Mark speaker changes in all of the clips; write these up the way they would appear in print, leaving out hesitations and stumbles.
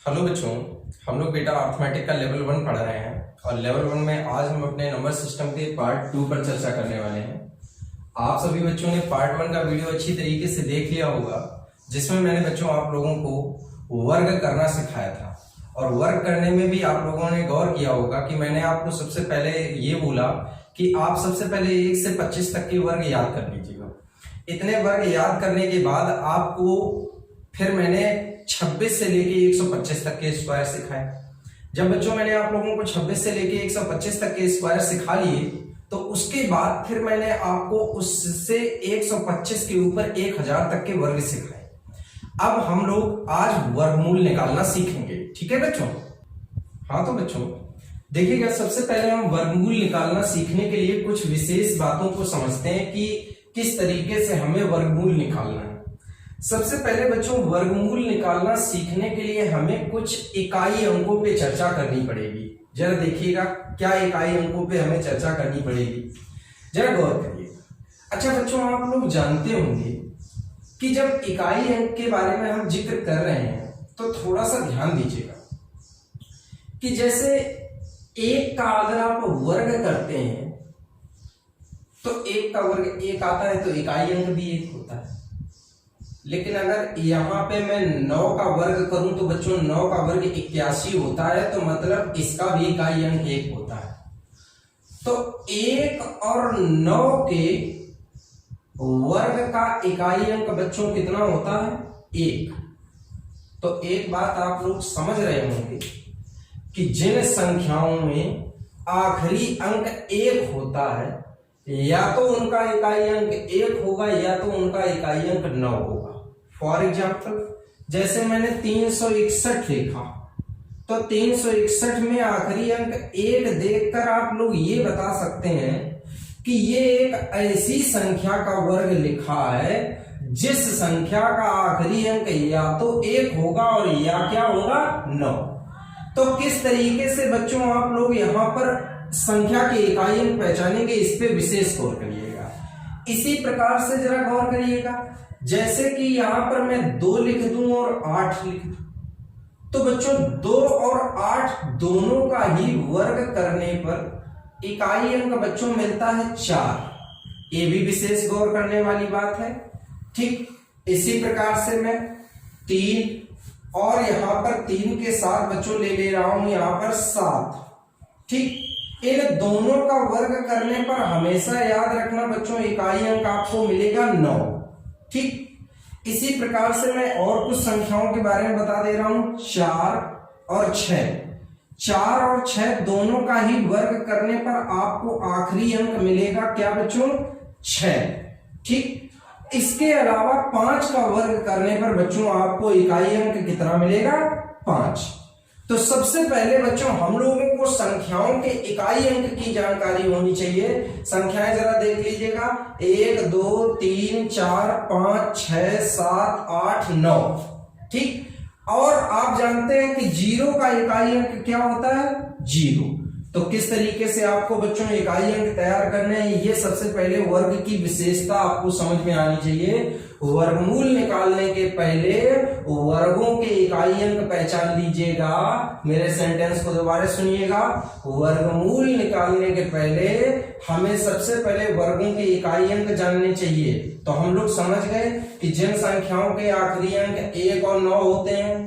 Speaker 1: Hello बच्चों, हम लोग बेटा अर्थमेटिक का लेवल 1 पढ़ रहे हैं और लेवल 1 में आज हम अपने नंबर सिस्टम के पार्ट 2 पर चर्चा करने वाले हैं। आप सभी बच्चों ने पार्ट 1 का वीडियो अच्छी तरीके से देख लिया होगा, जिसमें मैंने बच्चों आप लोगों को वर्ग करना सिखाया था। और वर्ग करने में भी आप लोगों ने गौर किया होगा कि मैंने आपको सबसे पहले ये बोला कि आप सबसे पहले 1 से 25 तक के वर्ग याद कर लीजिएगा। इतने वर्ग याद करने के बाद आपको फिर मैंने 26 से लेके 125 तक के स्क्वायर सिखाए। जब बच्चों मैंने आप लोगों को 26 से लेके 125 तक के स्क्वायर सिखा लिए, तो उसके बाद फिर मैंने आपको उससे 125 के ऊपर 1000 तक के वर्ग सिखाए। अब हम लोग आज वर्गमूल निकालना सीखेंगे, ठीक है बच्चों? हाँ तो बच्चों देखिएगा, सबसे पहले हम वर्गमूल निकालना सीखने के लिए कुछ विशेष बातों को समझते हैं कि किस तरीके से हमें वर्गमूल निकालना है। सबसे पहले बच्चों वर्गमूल निकालना सीखने के लिए हमें कुछ इकाई अंकों पे चर्चा करनी पड़ेगी। जरा देखिएगा क्या इकाई अंकों पे हमें चर्चा करनी पड़ेगी, जरा गौर करिएगा। अच्छा बच्चों, आप लोग जानते होंगे कि जब इकाई अंक के बारे में हम जिक्र कर रहे हैं तो थोड़ा सा ध्यान दीजिएगा कि जैसे एक का अगर आप वर्ग करते हैं तो एक का वर्ग 1 आता है, तो इकाई अंक भी 1 होता है। लेकिन अगर यहां पे मैं 9 का वर्ग करूं तो बच्चों 9 का वर्ग 81 होता है, तो मतलब इसका भी इकाई अंक 1 होता है। तो 1 और 9 के वर्ग का इकाई अंक बच्चों कितना होता है? 1। तो एक बात आप लोग समझ रहे होंगे कि जिन संख्याओं में आखिरी अंक 1 होता है, या तो उनका इकाई अंक 1 होगा या तो उनका इकाई अंक 9 होगा। फॉर एग्जाम्पल जैसे मैंने 361 लिखा, तो 361 में आखिरी अंक 1 देखकर आप लोग ये बता सकते हैं कि ये एक ऐसी संख्या का वर्ग लिखा है जिस संख्या का आखिरी अंक या तो 1 होगा और या क्या होगा? 9। तो किस तरीके से बच्चों आप लोग यहां पर संख्या के इकाई अंक पहचानेंगे, इस पे विशेष गौर करिएगा। इसी प्रकार से जरा गौर करिएगा, जैसे कि यहां पर मैं 2 लिख दूं और 8 लिख दूं, तो बच्चों 2 और 8 दोनों का ही वर्ग करने पर इकाई अंक बच्चों मिलता है 4। ये भी विशेष गौर करने वाली बात है। ठीक इसी प्रकार से मैं 3 और यहां पर 3 के साथ बच्चों ले रहा हूं यहां पर 7। ठीक, इन दोनों का वर्ग करने पर हमेशा याद रखना बच्चों इकाई अंक आपको मिलेगा 9। ठीक इसी प्रकार से मैं और कुछ संख्याओं के बारे में बता दे रहा हूं। 4 और 6, 4 और 6 दोनों का ही वर्ग करने पर आपको आखिरी अंक मिलेगा क्या बच्चों? 6। ठीक, इसके अलावा 5 का वर्ग करने पर बच्चों आपको इकाई अंक कितना मिलेगा? 5। तो सबसे पहले बच्चों हम लोगों को संख्याओं के इकाई अंक की जानकारी होनी चाहिए। संख्याएं जरा देख लीजिएगा, 1 2 3 4 5 6 7 8 9। ठीक, और आप जानते हैं कि 0 का इकाई अंक क्या होता है? 0। तो किस तरीके से आपको बच्चों इकाई अंक तैयार करने हैं, ये सबसे पहले वर्ग की विशेषता आपको समझ में आनी चाहिए। वर्गमूल निकालने के पहले वर्गों के इकाई अंक पहचान लीजिएगा। मेरे सेंटेंस को दोबारा सुनिएगा। वर्गमूल निकालने के पहले हमें सबसे पहले वर्गों के इकाई अंक जानने चाहिए। तो हम लोग समझ गए कि जिन संख्याओं के आखिरी अंक 1 और 9 होते हैं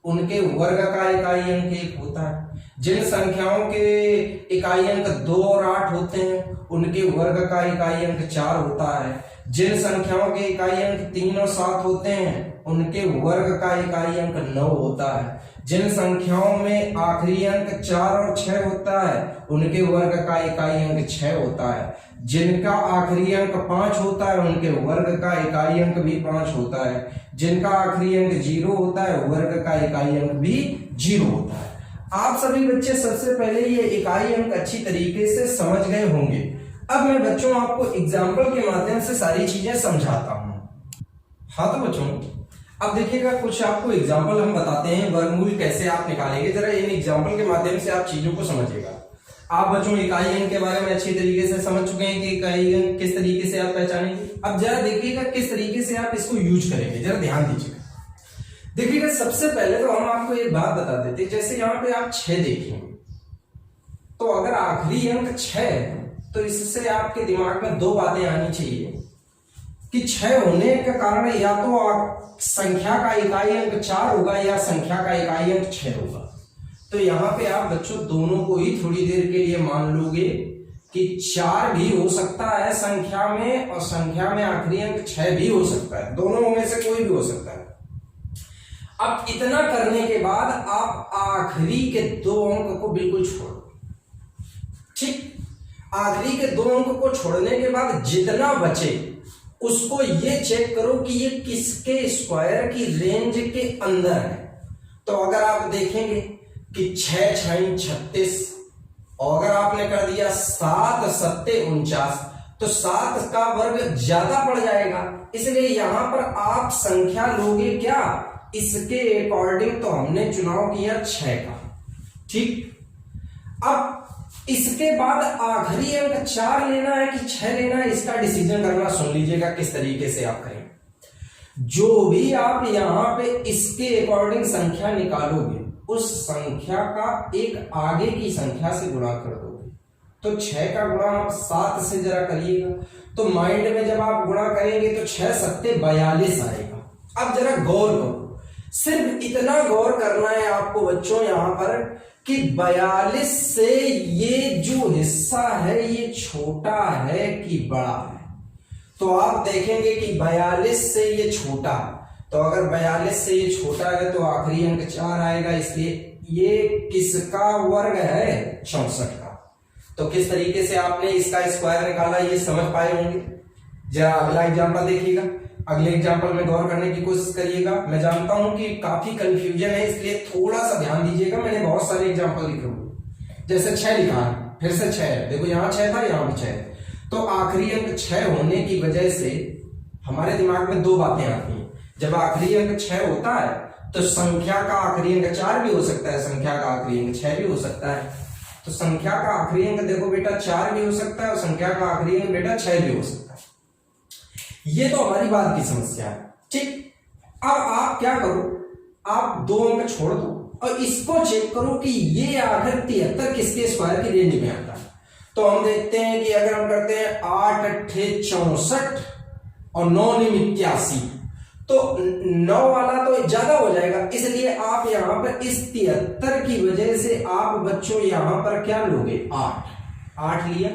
Speaker 1: उनके वर्ग का इकाई अंक 1 होता है। जिन संख्याओं के इकाई अंक 2 और 8 होते हैं उनके वर्ग का इकाई अंक 4 होता है। जिन संख्याओं के इकाई अंक 3 और 7 होते हैं उनके वर्ग का इकाई अंक 9 होता है। जिन संख्याओं में आखिरी अंक 4 और 6 होता है उनके वर्ग का इकाई अंक 6 होता है। जिनका आखिरी अंक 5 होता है उनके वर्ग का इकाई अंक भी 5 होता है। जिनका आखिरी अंक 0 होता है वर्ग का इकाई अंक भी 0 होता है। आप सभी बच्चे सबसे पहले ये इकाई अंक अच्छी तरीके से समझ गए होंगे। अब मैं बच्चों आपको एग्जाम्पल के माध्यम से सारी चीजें समझाता हूं। हाँ तो बच्चों अब देखिएगा, कुछ आपको एग्जाम्पल हम बताते हैं वर्गमूल कैसे आप निकालेंगे। जरा इन एग्जाम्पल के माध्यम से आप चीजों को समझिएगा। आप बच्चों इकाई अंक के बारे में अच्छी तरीके से समझ चुके हैं कि इकाई अंक किस तरीके से आप पहचानेंगे। अब जरा देखिएगा किस तरीके से आप इसको यूज करेंगे, जरा ध्यान दीजिएगा। देखिएगा, सबसे पहले तो हम आपको एक बात बता देते, जैसे यहाँ पे आप 6 देखेंगे, तो अगर आखिरी अंक 6 है तो इससे आपके दिमाग में दो बातें आनी चाहिए कि 6 होने के कारण या तो संख्या का इकाई अंक 4 होगा या संख्या का इकाई अंक 6 होगा। तो यहाँ पे आप बच्चों दोनों को ही थोड़ी देर के लिए मान लोगे कि 4 भी हो सकता है संख्या में और संख्या में आखिरी अंक 6 भी हो सकता है, दोनों में से कोई भी हो सकता है। अब इतना करने के बाद आप आखिरी के 2 अंक को बिल्कुल छोड़ दो, ठीक। आखिरी के 2 अंक को छोड़ने के बाद जितना बचे उसको ये चेक करो कि ये किसके स्क्वायर की रेंज के अंदर है। तो अगर आप देखेंगे कि 6 6 36 और अगर आपने कर दिया 7 7 49, तो 7 का वर्ग ज्यादा पड़ जाएगा, इसलिए यहां पर आप संख्या लोगे क्या, इसके अकॉर्डिंग। तो हमने चुनाव किया 6 का, ठीक। अब इसके बाद आखिरी अंक 4 लेना है कि 6 लेना है, इसका डिसीजन करना सुन लीजिएगा किस तरीके से आप करें। जो भी आप यहां पे इसके अकॉर्डिंग संख्या निकालोगे उस संख्या का एक आगे की संख्या से गुणा कर दोगे। तो 6 का गुणा आप 7 से जरा करिएगा, तो माइंड में जब आप गुणा करेंगे तो 6 7 42 आएगा। अब जरा गौर करो, सिर्फ इतना गौर करना है आपको बच्चों यहां पर कि 42 से ये जो हिस्सा है ये छोटा है कि बड़ा है। तो आप देखेंगे कि 42 से ये छोटा है, तो अगर 42 से ये छोटा है तो आखिरी अंक 4 आएगा, इसलिए ये किसका वर्ग है, 64 का। तो किस तरीके से आपने इसका स्क्वायर निकाला ये समझ पाए होंगे। जरा अगला एग्जांपल देखिएगा, अगले एग्जांपल में गौर करने की कोशिश करिएगा। मैं जानता हूं कि काफी कंफ्यूजन है, इसलिए थोड़ा सा ध्यान दीजिएगा। मैंने बहुत सारे एग्जांपल लिखे हुए, जैसे 6 लिखा है, फिर से 6 है, देखो यहाँ 6 था, यहाँ भी 6 है। तो आखिरी अंक 6 होने की वजह से हमारे दिमाग में दो बातें आती हैं। जब आखिरी अंक 6 होता है तो संख्या का आखिरी अंक 4 भी हो सकता है, संख्या का आखिरी अंक 6 भी हो सकता है। तो संख्या का आखिरी अंक देखो बेटा 4 भी हो सकता है और संख्या का आखिरी अंक बेटा 6 भी हो सकता है। ये तो हमारी बात की समस्या है, ठीक। अब आप क्या करो, आप 2 अंक छोड़ दो और इसको चेक करो कि ये आखिर 73 किसके स्क्वायर की रेंज में आता है। तो हम देखते हैं कि अगर हम करते हैं 8 8 64 और 9 9 81, तो 9 वाला तो ज्यादा हो जाएगा, इसलिए आप यहां पर इस 73 की वजह से आप बच्चों यहां पर क्या लोगे, 8 लिया।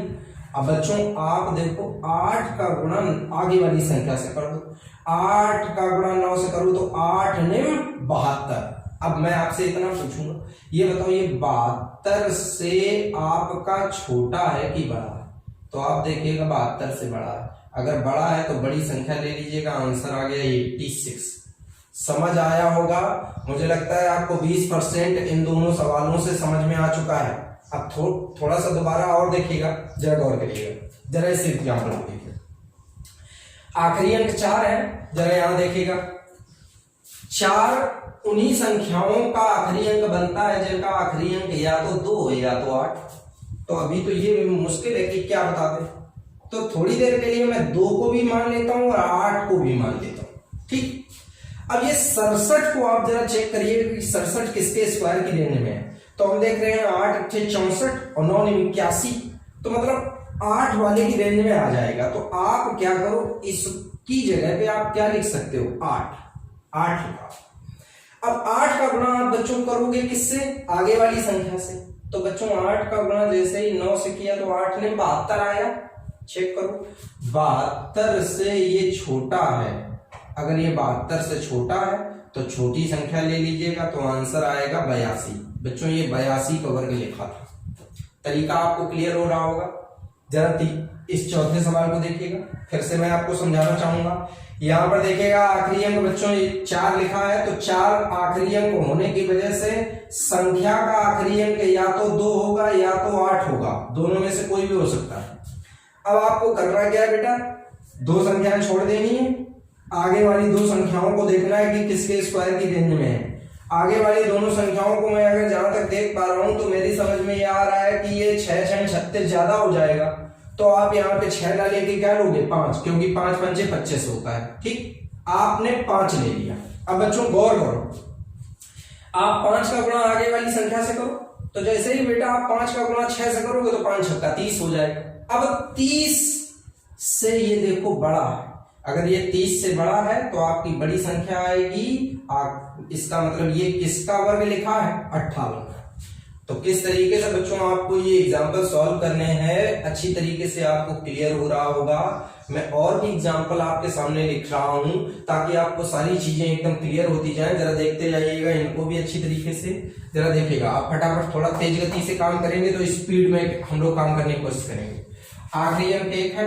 Speaker 1: अब बच्चों आप देखो 8 का गुणा आगे वाली संख्या से कर दो, 8 का गुणा 9 से करो तो 8 9 72। अब मैं आपसे इतना पूछूंगा, ये बताओ ये 72 से आपका छोटा है कि बड़ा है? तो आप देखिएगा 72 से बड़ा है। अगर बड़ा है तो बड़ी संख्या ले लीजिएगा, आंसर आ गया 86। समझ आया होगा, मुझे लगता है आपको 20% इन दोनों सवालों से समझ में आ चुका है। अब थोड़ा सा दोबारा और देखिएगा, जरा गौर करिएगा, जरा इस एग्जाम्पल को देखिए। आखिरी अंक 4 है, जरा यहां देखिएगा। 4 उन्हीं संख्याओं का आखिरी अंक बनता है जिनका आखिरी अंक या तो 2 हो या तो 8। तो अभी तो ये मुश्किल है कि क्या बता दें, तो थोड़ी देर के लिए मैं 2 को भी मान लेता हूं और 8 को भी मान लेता हूं, ठीक। अब ये 67 को आप जरा चेक करिए कि 67 किसके स्क्वायर की रेंज में है। तो हम देख रहे हैं 8 8 64 और 9 9 81, तो मतलब 8 वाले की रेंज में आ जाएगा। तो आप क्या करो, इसकी जगह पे आप क्या लिख सकते हो, 8 लिखा। अब 8 का गुणा आप बच्चों करोगे किससे, आगे वाली संख्या से। तो बच्चों 8 का गुणा जैसे ही 9 से किया तो 8 ने 72 आया। चेक करो 72 से ये छोटा है, अगर ये 72 से छोटा है तो छोटी संख्या ले लीजिएगा, तो आंसर आएगा 82। बच्चों ये 82 का वर्ग लिखा था। तरीका आपको क्लियर हो रहा होगा। जरा इस चौथे सवाल को देखिएगा, फिर से मैं आपको समझाना चाहूंगा। यहां पर देखिएगा आखिरी अंक बच्चों 4 लिखा है, तो 4 आखिरी अंक होने की वजह से संख्या का आखिरी अंक या तो 2 होगा या तो 8 होगा, दोनों में से कोई भी हो सकता है। अब आपको करना क्या है बेटा, 2 संख्याएं छोड़ देनी है, आगे वाली 2 संख्याओं को देखना है कि किसके स्क्वायर की रेंज में है। आगे वाली दोनों संख्याओं को मैं अगर जहां तक देख पा रहा हूं तो मेरी समझ में ये आ रहा है कि ये 6 6 36 ज्यादा हो जाएगा। तो आप यहाँ पे 6 डालेंगे क्या लोगे, 5, क्योंकि 5 5 25 होता है, ठीक। आपने 5 ले लिया। अब बच्चों गौर करो, आप 5 का गुणा आगे वाली संख्या से करो, तो जैसे ही बेटा आप 5 का गुणा 6 से करोगे तो 5 छक्का 30 हो जाएगा। अब 30 से ये देखो बड़ा है, अगर ये 30 से बड़ा है तो आपकी बड़ी संख्या आएगी। इसका मतलब ये किसका वर्ग लिखा है? 58। तो किस तरीके से बच्चों आपको ये एग्जाम्पल सॉल्व करने हैं, अच्छी तरीके से आपको क्लियर हो रहा होगा। मैं और भी एग्जाम्पल आपके सामने लिख रहा हूं ताकि आपको सारी चीजें एकदम क्लियर होती जाएं। जरा देखते जाइएगा इनको भी अच्छी तरीके से, जरा देखिएगा। आप फटाफट थोड़ा तेज गति से काम करेंगे तो स्पीड में हम लोग काम करने की कोशिश करेंगे। आखिरी अंक 1 है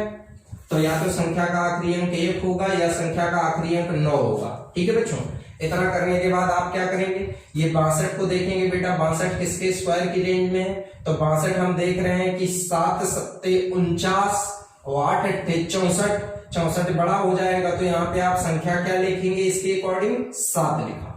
Speaker 1: तो या तो संख्या का आखिरी अंक 1 होगा या संख्या का आखिरी अंक 9 होगा। ठीक है बच्चों, इतना करने के बाद आप क्या करेंगे, ये 62 को देखेंगे बेटा। 62 किसके स्क्वायर की रेंज में है? तो 62 हम देख रहे हैं कि 7 सत्ते 49 और 8 अट्ठे 64, 64 बड़ा हो जाएगा। तो यहाँ पे आप संख्या क्या लिखेंगे? इसके अकॉर्डिंग 7 लिखा।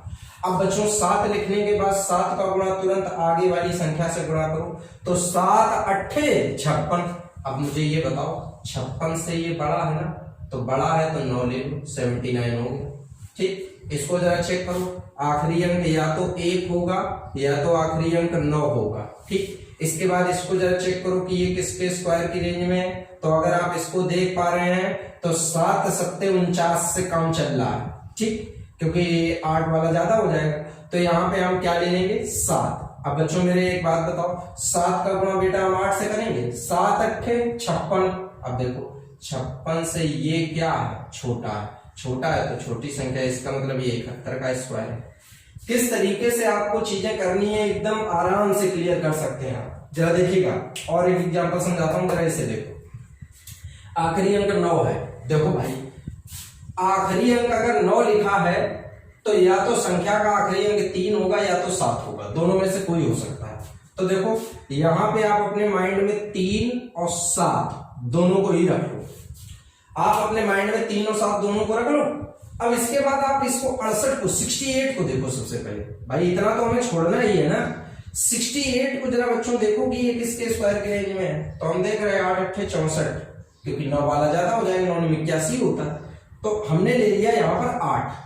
Speaker 1: अब बच्चों 7 लिखने के बाद 7 का गुणा तुरंत आगे वाली संख्या से गुणा करो, तो 7 अट्ठे 56। अब मुझे ये बताओ 56 से ये बड़ा है ना, तो बड़ा है तो 9 ले लो, 79 हो गया। ठीक, इसको जरा चेक करो, आखिरी अंक या तो 1 होगा या तो आखिरी अंक 9 होगा। ठीक, इसके बाद इसको जरा चेक करो कि ये किसके स्क्वायर की रेंज में है। तो अगर आप इसको देख पा रहे हैं तो 7 सत्ते 49 से काम चल रहा है। ठीक, क्योंकि 8 वाला ज्यादा हो जाएगा, तो यहाँ पे हम क्या ले लेंगे? 7। अब बच्चों मेरे एक बात बताओ, 7 का गुणा बेटा हम 8 से करेंगे, 7 अट्ठे 56। अब देखो 56 से ये क्या है? छोटा है, छोटा है तो छोटी संख्या, इसका मतलब ये 71 का स्क्वायर है। किस तरीके से आपको चीजें करनी है एकदम आराम से क्लियर कर सकते हैं आप। जरा देखिएगा और एक एग्जांपल समझाता हूं, जरा इसे देखो। आखिरी अंक 9 है, देखो भाई आखिरी अंक अगर 9 लिखा है तो या तो संख्या का आखिरी अंक 3 होगा या तो 7 होगा, दोनों में से कोई हो सकता है। तो देखो यहां पे आप अपने माइंड में 3 और 7 दोनों को ही रख लो। आप अपने माइंड में 3 और 7 दोनों को रख लो। अब इसके बाद आप इसको 68 को 68 को देखो। सबसे पहले भाई इतना तो हमें छोड़ना ही है ना। 68 को जरा बच्चों देखो कि ये किसके स्क्वायर के रेंज में है। तो हम देख रहे हैं 8 अट्ठे 64, क्योंकि 9 वाला ज्यादा हो जाएगा, 9 में 81 होता है। तो हमने ले लिया यहाँ पर 8।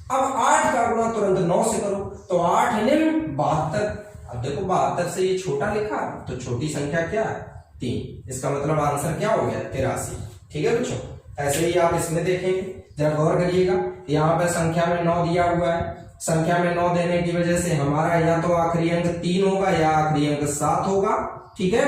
Speaker 1: अब 8 का गुणा तुरंत 9 से करो, तो 8 है 72। अब देखो 72 से ये छोटा लिखा, तो छोटी संख्या क्या है? 3। इसका मतलब आंसर क्या हो गया? 83। ठीक है बच्चों, ऐसे ही आप इसमें देखेंगे, जरा गौर करिएगा। यहाँ पे संख्या में 9 दिया हुआ है, संख्या में 9 देने की वजह से हमारा या तो आखिरी अंक 3 होगा या आखिरी अंक 7 होगा। ठीक है,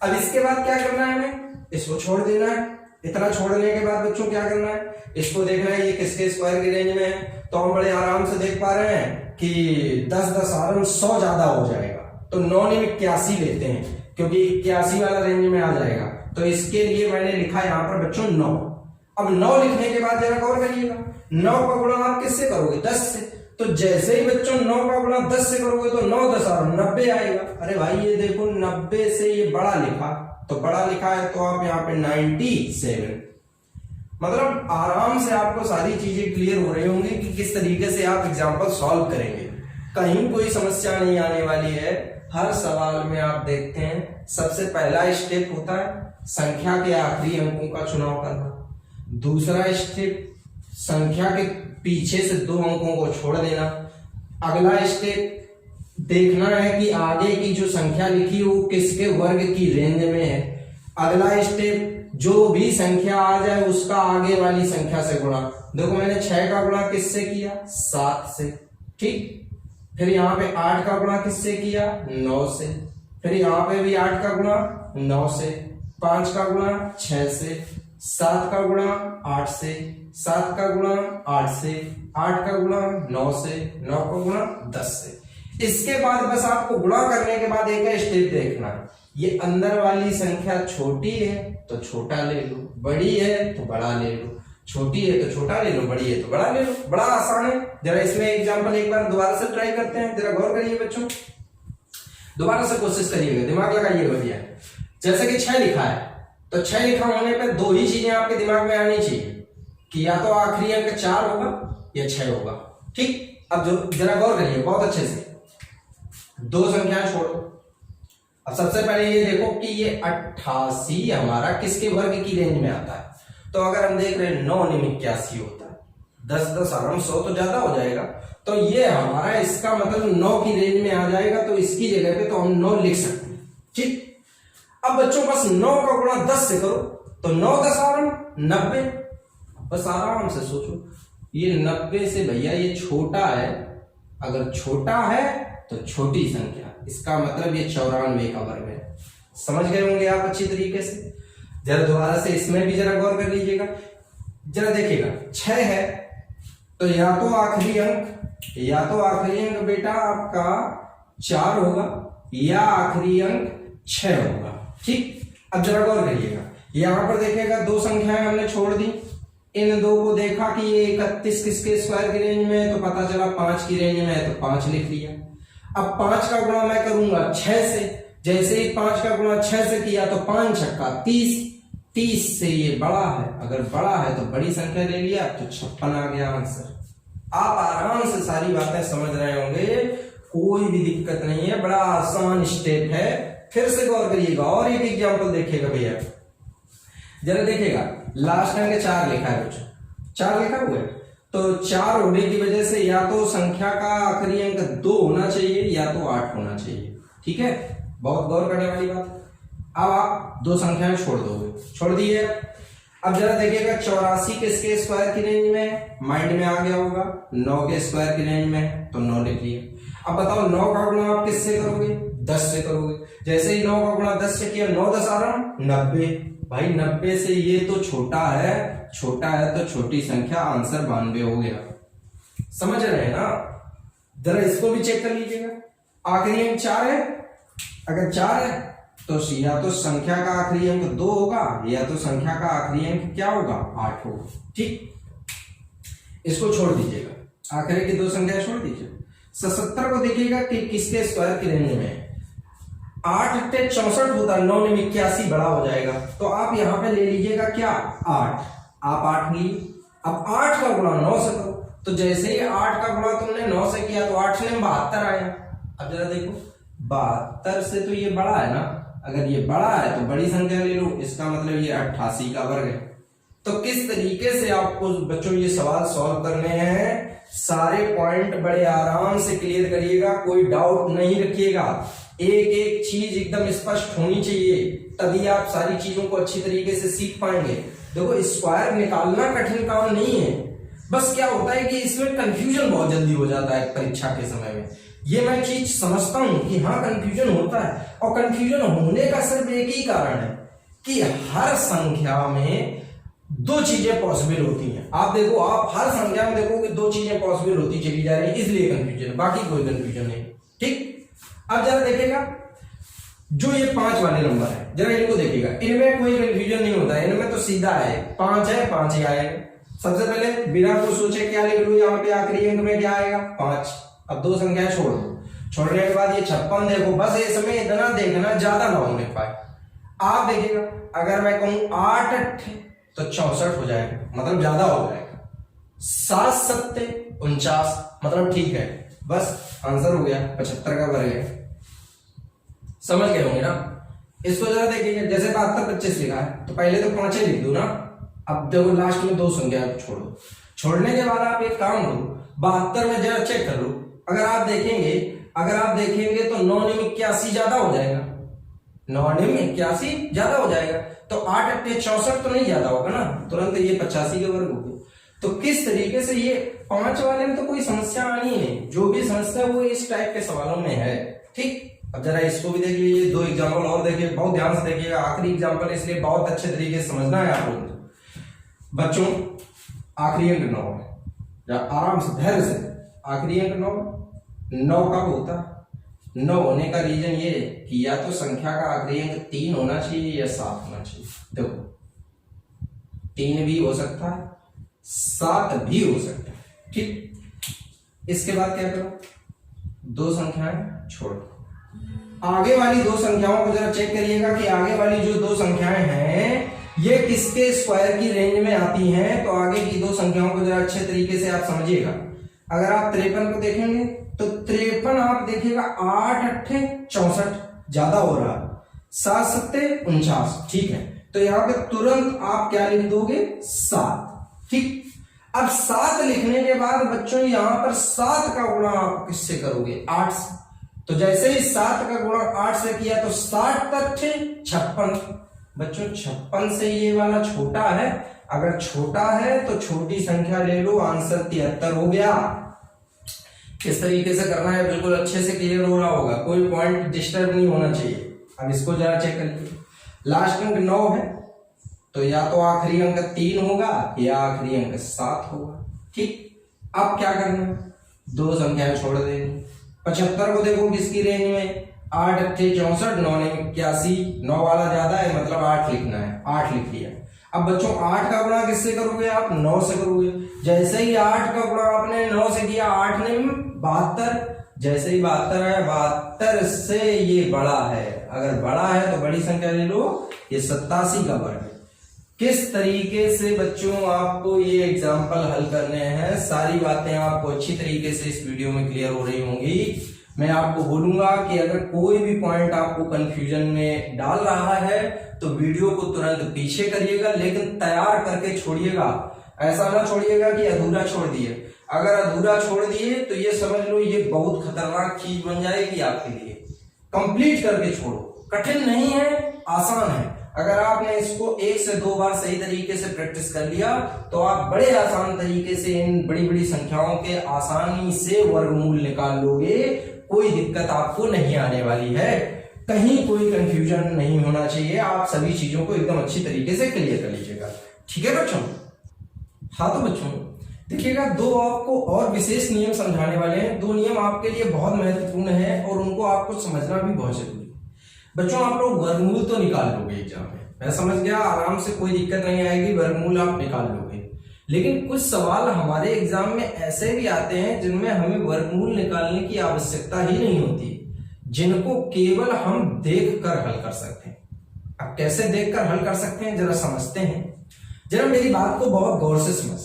Speaker 1: अब इसके बाद क्या करना है? हमें इसको छोड़ देना है। इतना छोड़ने के बाद बच्चों क्या करना है? इसको देखना है ये किसके स्क्वायर की रेंज में है। तो हम बड़े आराम से देख पा रहे हैं कि 10 10 आराम 100 ज्यादा हो जाएगा, तो 9 ने 81 लेते हैं, क्योंकि 81 वाला रेंज में आ जाएगा। तो इसके लिए मैंने लिखा यहाँ पर बच्चों 9। अब 9 लिखने के बाद जरा गौर करिएगा, 9 का गुणा आप किससे करोगे? 10 से। तो जैसे ही बच्चों 9 का गुणा 10 से करोगे तो 9 10 और 90 आएगा। अरे भाई ये देखो 90 से ये बड़ा लिखा, तो बड़ा लिखा है तो आप यहाँ पे 97। मतलब आराम से आपको सारी चीजें क्लियर हो रही होंगी कि किस तरीके से आप एग्जाम्पल सॉल्व करेंगे। कहीं कोई समस्या नहीं आने वाली है। हर सवाल में आप देखते हैं सबसे पहला स्टेप होता है संख्या के आखिरी अंकों का चुनाव करना। दूसरा स्टेप संख्या के पीछे से 2 अंकों को छोड़ देना। अगला स्टेप देखना है कि आगे की जो संख्या लिखी वो किसके वर्ग की रेंज में है। अगला स्टेप जो भी संख्या आ जाए उसका आगे वाली संख्या से गुणा। देखो मैंने 6 का गुणा किससे किया? 7 से। ठीक, फिर यहाँ पे 8 का गुणा किससे किया? 9 से। फिर यहाँ पे भी 8 का गुणा 9 से। 5 का गुणा 6 से। 7 का गुणा 8 से। 7 का गुणा 8 से। 8 का गुणा 9 से। 9 का गुणा 10 से। इसके बाद बस आपको गुणा करने के बाद एक स्टेप देखना है, ये अंदर वाली संख्या छोटी है तो छोटा ले लो, बड़ी है तो बड़ा ले लो। छोटी है तो छोटा ले लो, बड़ी है तो बड़ा ले लो। बड़ा आसान है। जरा इसमें एग्जांपल एक बार दोबारा से ट्राई करते हैं। जरा गौर करिए बच्चों, दोबारा से कोशिश करिएगा, दिमाग लगाइएगा भैया। जैसे कि 6 लिखा है तो 6 लिखा होने पर 2 ही चीजें आपके दिमाग में आनी चाहिए कि या तो आखिरी अंक 4 होगा या 6 होगा। ठीक, अब जो जरा गौर करिए बहुत अच्छे से, 2 संख्याएं छोड़ो। अब सबसे पहले ये देखो कि ये 88 हमारा किसके वर्ग की रेंज में आता है। तो अगर हम देख रहे हैं 9 ने 81 होता है, 10 10 आराम 100 तो ज्यादा हो जाएगा। तो ये हमारा इसका मतलब 9 की रेंज में आ जाएगा, तो इसकी जगह पे तो हम 9 लिख सकते हैं। ठीक, अब बच्चों बस 9 का गुणा 10 से करो, तो 9 10 आराम 90। बस आराम से सोचो, ये 90 से भैया ये छोटा है, अगर छोटा है तो छोटी संख्या, इसका मतलब ये 94 का वर्ग है। समझ गए होंगे आप अच्छी तरीके से। जरा दोबारा से इसमें भी जरा गौर कर लीजिएगा, जरा देखिएगा 6 है तो या तो आखिरी अंक बेटा आपका 4 होगा या आखिरी अंक 6 होगा। ठीक, अब जरा गौर करिएगा, यहां पर देखिएगा 2 संख्याएं हमने छोड़ दी, इन 2 को देखा कि ये 31 किसके स्क्वायर की रेंज में है, तो पता चला 5 की रेंज में है, तो 5 लिख लिया। अब 5 का गुणा मैं करूंगा 6 से, जैसे ही 5 का गुणा 6 से किया तो 5 छक्का 30, 30 से ये बड़ा है, अगर बड़ा है तो बड़ी संख्या ले लिया, तो 56 आ गया आंसर। आप आराम से सारी बातें समझ रहे होंगे, कोई भी दिक्कत नहीं है, बड़ा आसान स्टेप है। फिर से गौर करिएगा और एक एग्जांपल देखिएगा भैया, जरा देखिएगा लास्ट अंक 4 लिखा है बच्चों, 4 लिखा हुआ है, तो 4 होने की वजह से या तो संख्या का आखिरी अंक 2 होना चाहिए या तो 8 होना चाहिए। ठीक है, बहुत गौर करने वाली बात। अब आप 2 संख्याएं छोड़ दोगे, छोड़ दिए। अब जरा देखिएगा 84 किसके स्क्वायर की रेंज में, माइंड में आ गया होगा, 9 के स्क्वायर की रेंज में, तो 9 लिख लिए। अब बताओ 9 का गुणा आप किससे करोगे, 10 से करोगे। जैसे ही 9 का गुणा 10 से किया, 9 10 आराम 90। भाई 90 से ये तो छोटा है तो छोटी संख्या, आंसर 92 हो गया। समझ रहे हैं ना, जरा इसको भी चेक कर लीजिएगा। आखिरी अंक 4 है, अगर 4 है तो या तो संख्या का आखिरी अंक 2 होगा या तो संख्या का आखिरी अंक क्या होगा, 8 होगा। ठीक, इसको छोड़ दीजिएगा, आखिरी की 2 संख्या छोड़ दीजिए। 77 को देखिएगा कि किसके स्क्वायर की रेंज में है, 8 अट्ठे 64 होता है, 9 में 81 बड़ा हो जाएगा, तो आप यहां पे ले लीजिएगा क्या 8, आप 8 लिए। अब 8 का गुणा 9 से करो, तो जैसे ही 8 का गुणा तुमने 9 से किया तो 8 से 72 आया। अब जरा देखो 72 से तो ये बड़ा है ना, अगर ये बड़ा है तो बड़ी संख्या ले लो, इसका मतलब ये 88 का वर्ग है। तो किस तरीके से आपको बच्चों ये सवाल सॉल्व करने हैं, सारे पॉइंट बड़े आराम से क्लियर करिएगा, कोई डाउट नहीं रखिएगा, एक एक चीज एकदम स्पष्ट होनी चाहिए, तभी आप सारी चीजों को अच्छी तरीके से सीख पाएंगे। देखो स्क्वायर निकालना कठिन काम नहीं है, बस क्या होता है कि इसमें कंफ्यूजन बहुत जल्दी हो जाता है परीक्षा के समय में। ये मैं चीज समझता हूं कि हाँ कंफ्यूजन होता है, और कंफ्यूजन होने का सिर्फ एक ही कारण है कि हर संख्या में 2 चीजें पॉसिबल होती हैं। आप देखो, आप हर संख्या में देखो कि 2 चीजें पॉसिबल होती चली जा रही है, इसलिए कंफ्यूजन, बाकी कोई कंफ्यूजन नहीं। ठीक, अब जरा देखिएगा जो ये 5 वाले नंबर है, जरा इनको देखिएगा, इनमें कोई कंफ्यूजन नहीं होता है, इनमें तो सीधा है 5 है, 5 ही आएगा। सबसे पहले बिना कुछ सोचे क्या लिख लूं, यहाँ पे आखिरी अंक में क्या आएगा 5। अब 2 संख्याएं छोड़ दो, छोड़ने के बाद ये 56 देखो, बस इसमें इतना देखना, ज्यादा ना होने पाए। आप देखिएगा अगर मैं कहूं 8 अट्ठे तो 64 हो जाएगा, मतलब ज्यादा हो जाएगा। 7 सत्ते 49, मतलब ठीक है, बस आंसर हो गया, 75 का वर्ग है। समझ गए होंगे ना। इसको जरा देखिए, जैसे 72 25 लिखा है तो पहले तो 5 लिख दो ना। अब देखो लास्ट में 2 संख्या छोड़ो, छोड़ने के बाद आप एक काम करो, 72 में जरा चेक कर लो, अगर आप देखेंगे तो 9 में 81 ज्यादा हो जाएगा, 9 में 81 ज्यादा हो जाएगा, तो 8 अट्ठे 64 तो नहीं ज्यादा होगा ना, तुरंत ये 85 का वर्ग हो गया। तो किस तरीके से ये 5 वाले में तो कोई समस्या आनी ही नहीं, जो भी समस्या वो इस टाइप के सवालों में है। ठीक, अब जरा इसको भी देख लीजिए, 2 एग्जाम्पल और देखिए, बहुत ध्यान से देखिएगा, आखिरी एग्जाम्पल इसलिए बहुत अच्छे तरीके से समझना है आप लोगों को। बच्चों आखिरी अंक 9 है, आराम से धैर्य से, आखिरी अंक 9 कब होता है, 9 होने का रीजन ये कि या तो संख्या का आखिरी अंक 3 होना चाहिए या 7 होना चाहिए। देखो 3 भी हो सकता है, 7 भी हो सकता है। ठीक, इसके बाद क्या करो, 2 संख्याएं छोड़ दो, आगे वाली 2 संख्याओं को जरा चेक करिएगा कि आगे वाली जो 2 संख्याएं हैं ये किसके स्क्वायर की रेंज में आती हैं। तो आगे की 2 संख्याओं को जरा अच्छे तरीके से आप समझिएगा। अगर आप 53 को देखेंगे तो 53 आप देखिएगा 8 अट्ठे 64 ज्यादा हो रहा है, 7 सत्ते 49, ठीक है, तो यहां पे तुरंत आप क्या लिख दोगे 7। ठीक, अब 7 लिखने के बाद बच्चों यहां पर 7 का गुणा आप किससे करोगे? 8 से। तो जैसे ही 7 का गुणा 8 से किया तो 60 तक थे 56। बच्चों 56 से ये वाला छोटा है, अगर छोटा है तो छोटी संख्या ले लो, आंसर 73 हो गया। किस तरीके से करना है बिल्कुल अच्छे से क्लियर हो रहा होगा, कोई पॉइंट डिस्टर्ब नहीं होना चाहिए। अब इसको जरा चेक कर लीजिए, लास्ट अंक 9 है तो या तो आखिरी अंक 3 होगा या आखिरी अंक 7 होगा। ठीक, अब क्या करना है? 2 संख्याएं छोड़ देनी। 75 को देखो किसकी रेंज में, 8 अट्ठे 64, 9 ने 81, 9 वाला ज्यादा है मतलब 8 लिखना है, 8 लिख लिया। अब बच्चों 8 का गुणा किससे करोगे आप? 9 से करोगे। जैसे ही 8 का गुणा आपने 9 से किया, 8 ने 72, जैसे ही 72 है, 72 से ये बड़ा है, अगर बड़ा है तो बड़ी संख्या ले लो, ये 87 का वर्ग है। किस तरीके से बच्चों आपको ये एग्जाम्पल हल करने हैं, सारी बातें आपको अच्छी तरीके से इस वीडियो में क्लियर हो रही होंगी। मैं आपको बोलूंगा कि अगर कोई भी पॉइंट आपको कंफ्यूजन में डाल रहा है तो वीडियो को तुरंत पीछे करिएगा, लेकिन तैयार करके छोड़िएगा। ऐसा ना छोड़िएगा कि अधूरा छोड़ दिए। अगर अधूरा छोड़ दिए तो ये समझ लो ये बहुत खतरनाक चीज बन जाएगी आपके लिए। कंप्लीट करके छोड़ो, कठिन नहीं है, आसान है। अगर आपने इसको 1 से 2 बार सही तरीके से प्रैक्टिस कर लिया तो आप बड़े आसान तरीके से इन बड़ी बड़ी संख्याओं के आसानी से वर्गमूल निकाल लोगे। कोई दिक्कत आपको नहीं आने वाली है, कहीं कोई कंफ्यूजन नहीं होना चाहिए। आप सभी चीजों को एकदम अच्छी तरीके से क्लियर कर लीजिएगा। ठीक है बच्चों? हाँ तो बच्चों देखिएगा, 2 आपको और विशेष नियम समझाने वाले हैं। 2 नियम आपके लिए बहुत महत्वपूर्ण है और उनको आपको समझना भी बहुत जरूरी है। बच्चों आप लोग वर्गमूल तो निकाल लोगे एग्जाम में, मैं समझ गया, आराम से, कोई दिक्कत नहीं आएगी, वर्गमूल आप निकाल लोगे। लेकिन कुछ सवाल हमारे एग्जाम में ऐसे भी आते हैं जिनमें हमें वर्गमूल निकालने की आवश्यकता ही नहीं होती, जिनको केवल हम देखकर हल कर सकते हैं। अब कैसे देखकर हल कर सकते हैं जरा समझते हैं। जरा मेरी बात को बहुत गौर से समझ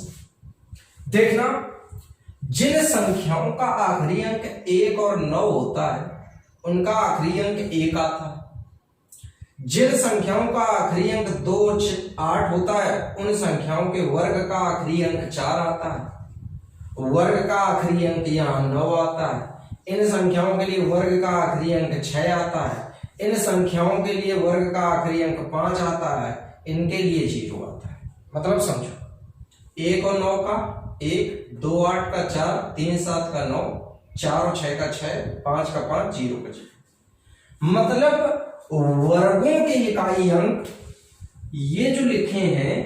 Speaker 1: देखना। जिन संख्याओं का आखिरी अंक 1 और 9 होता है उनका आखिरी अंक 1 आता है। जिन संख्याओं का आखिरी अंक 2 8 होता है उन संख्याओं के वर्ग का आखिरी अंक 4 आता है। वर्ग का आखिरी अंक यहाँ 9 आता है। इन संख्याओं के लिए वर्ग का आखिरी अंक 6 आता है। इन संख्याओं के लिए वर्ग का आखिरी अंक 5 आता है। इनके लिए 0 आता है। मतलब समझो, 1 और 9 का 1, 2 8 का 4, 3 7 का 9, 4 और 6 का 6, 5 का 5, 0 का 0। मतलब वर्गों के इकाई अंक ये जो लिखे हैं,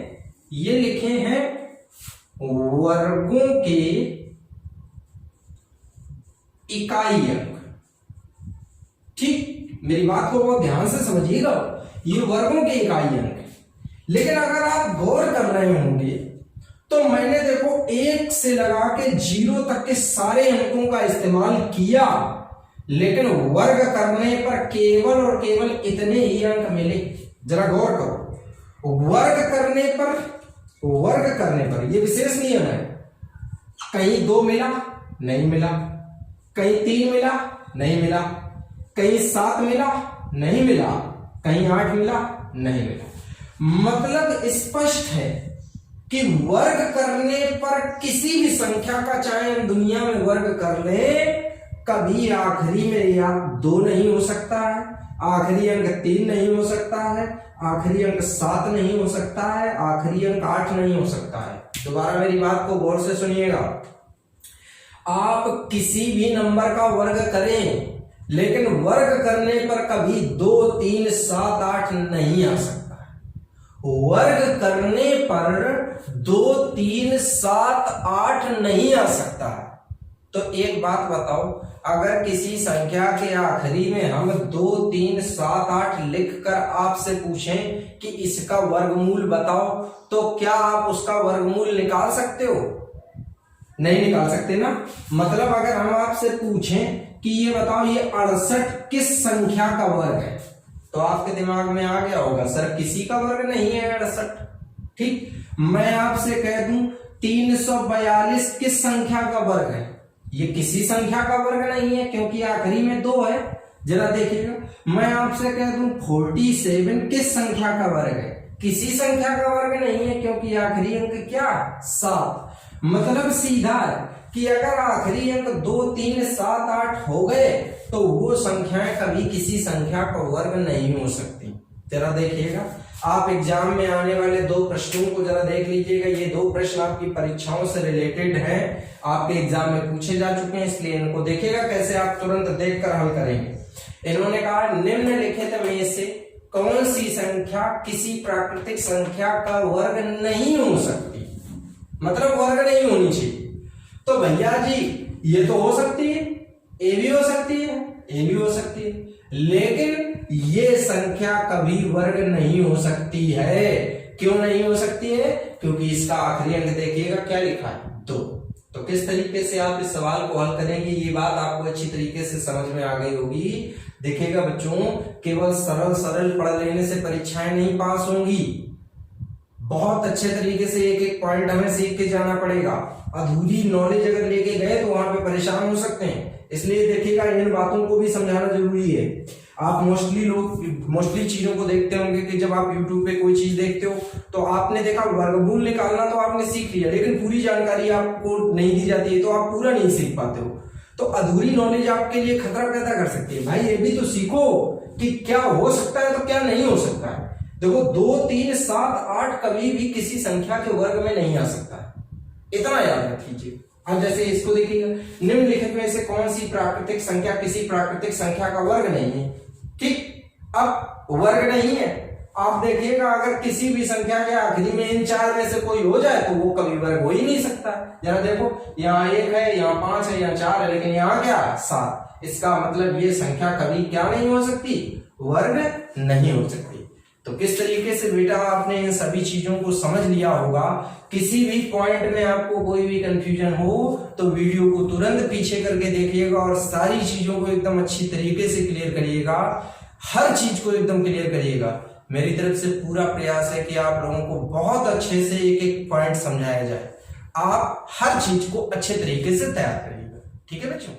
Speaker 1: ये लिखे हैं वर्गों के इकाई अंक। ठीक, मेरी बात को बहुत ध्यान से समझिएगा, ये वर्गों के इकाई अंक। लेकिन अगर आप गौर कर रहे होंगे तो मैंने देखो 1 से लगा के 0 तक के सारे अंकों का इस्तेमाल किया, लेकिन वर्ग करने पर केवल और केवल इतने ही अंक मिले। जरा गौर करो, वर्ग करने पर ये विशेष नियम है, कहीं 2 मिला नहीं मिला, कहीं 3 मिला नहीं मिला, कहीं 7 मिला नहीं मिला, कहीं 8 मिला नहीं मिला। मतलब स्पष्ट है कि वर्ग करने पर किसी भी संख्या का, चाहे हम दुनिया में वर्ग कर ले, कभी आखिरी में या 2 नहीं हो सकता है, आखिरी अंक 3 नहीं हो सकता है, आखिरी अंक 7 नहीं हो सकता है, आखिरी अंक 8 नहीं हो सकता है। दोबारा मेरी बात को गौर से सुनिएगा। आप किसी भी नंबर का वर्ग करें, लेकिन वर्ग करने पर कभी 2 3 7 8 नहीं आ सकता। वर्ग करने पर 2 3 7 8 नहीं आ सकता है। तो एक बात बताओ, अगर किसी संख्या के आखिरी में हम 2 3 7 8 लिखकर आपसे पूछें कि इसका वर्गमूल बताओ, तो क्या आप उसका वर्गमूल निकाल सकते हो? नहीं निकाल सकते ना। मतलब अगर हम आपसे पूछें कि ये बताओ ये 68 किस संख्या का वर्ग है, तो आपके दिमाग में आ गया होगा सर किसी का वर्ग नहीं है 68। ठीक, मैं आपसे कह दूं 342 किस संख्या का वर्ग है, ये किसी संख्या का वर्ग नहीं है क्योंकि आखिरी में 2 है। जरा देखिएगा, मैं आपसे कह दूं 47 किस संख्या का वर्ग है, किसी संख्या का वर्ग नहीं है क्योंकि आखिरी अंक क्या 7। मतलब सीधा है कि अगर आखिरी अंक 2, 3, 7, 8 हो गए तो वो संख्याएं कभी किसी संख्या का वर्ग नहीं हो सकती। जरा देखिएगा, आप एग्जाम में आने वाले 2 प्रश्नों को जरा देख लीजिएगा। ये 2 प्रश्न आपकी परीक्षाओं से रिलेटेड हैं, आपके एग्जाम में पूछे जा चुके हैं, इसलिए इनको देखिएगा कैसे आप तुरंत देखकर हल करेंगे। इन्होंने कहा निम्नलिखित में से कौन सी संख्या किसी प्राकृतिक संख्या का वर्ग नहीं हो सकती, मतलब वर्ग नहीं होनी चाहिए। तो भैया जी ये तो हो सकती है, ए भी हो सकती है, ए भी हो सकती है, लेकिन ये संख्या कभी वर्ग नहीं हो सकती है। क्यों नहीं हो सकती है? क्योंकि इसका आखिरी अंक देखिएगा क्या लिखा है, 2। तो किस तरीके से आप इस सवाल को हल करेंगे, ये बात आपको अच्छी तरीके से समझ में आ गई होगी। देखिएगा बच्चों, केवल सरल सरल पढ़ लेने से परीक्षाएं नहीं पास होंगी, बहुत अच्छे तरीके से एक एक पॉइंट हमें सीख के जाना पड़ेगा। अधूरी नॉलेज अगर लेके गए तो वहां पे परेशान हो सकते हैं, इसलिए देखिएगा इन बातों को भी समझाना जरूरी है। आप मोस्टली चीजों को देखते होंगे कि जब आप YouTube पे कोई चीज देखते हो तो आपने देखा वर्गमूल निकालना तो आपने सीख लिया, लेकिन पूरी जानकारी आपको नहीं दी जाती है तो आप पूरा नहीं सीख पाते हो। तो अधूरी नॉलेज आपके लिए खतरा पैदा कर सकती है। भाई ये भी तो सीखो कि क्या हो सकता है तो क्या नहीं हो सकता है। देखो 2, 3, 7, 8 कभी भी किसी संख्या के वर्ग में नहीं आ सकता है, इतना याद रखिए। अब जैसे इसको देखिएगा, निम्नलिखित में से कौन सी प्राकृतिक संख्या किसी प्राकृतिक संख्या का वर्ग नहीं है। ठीक, अब वर्ग नहीं है, आप देखिएगा अगर किसी भी संख्या के आखिरी में इन 4 में से कोई हो जाए तो वो कभी वर्ग हो ही नहीं सकता। जरा देखो, यहाँ 1 है, यहाँ 5 है, यहाँ 4 है, लेकिन यहाँ क्या 7। इसका मतलब ये संख्या कभी क्या नहीं हो सकती, वर्ग नहीं हो सकती। तो किस तरीके से बेटा आपने इन सभी चीजों को समझ लिया होगा। किसी भी पॉइंट में आपको कोई भी कंफ्यूजन हो तो वीडियो को तुरंत पीछे करके देखिएगा और सारी चीजों को एकदम अच्छी तरीके से क्लियर करिएगा, हर चीज को एकदम क्लियर करिएगा। मेरी तरफ से पूरा प्रयास है कि आप लोगों को बहुत अच्छे से एक एक पॉइंट समझाया जाए, आप हर चीज को अच्छे तरीके से तैयार करिएगा। ठीक है बच्चों।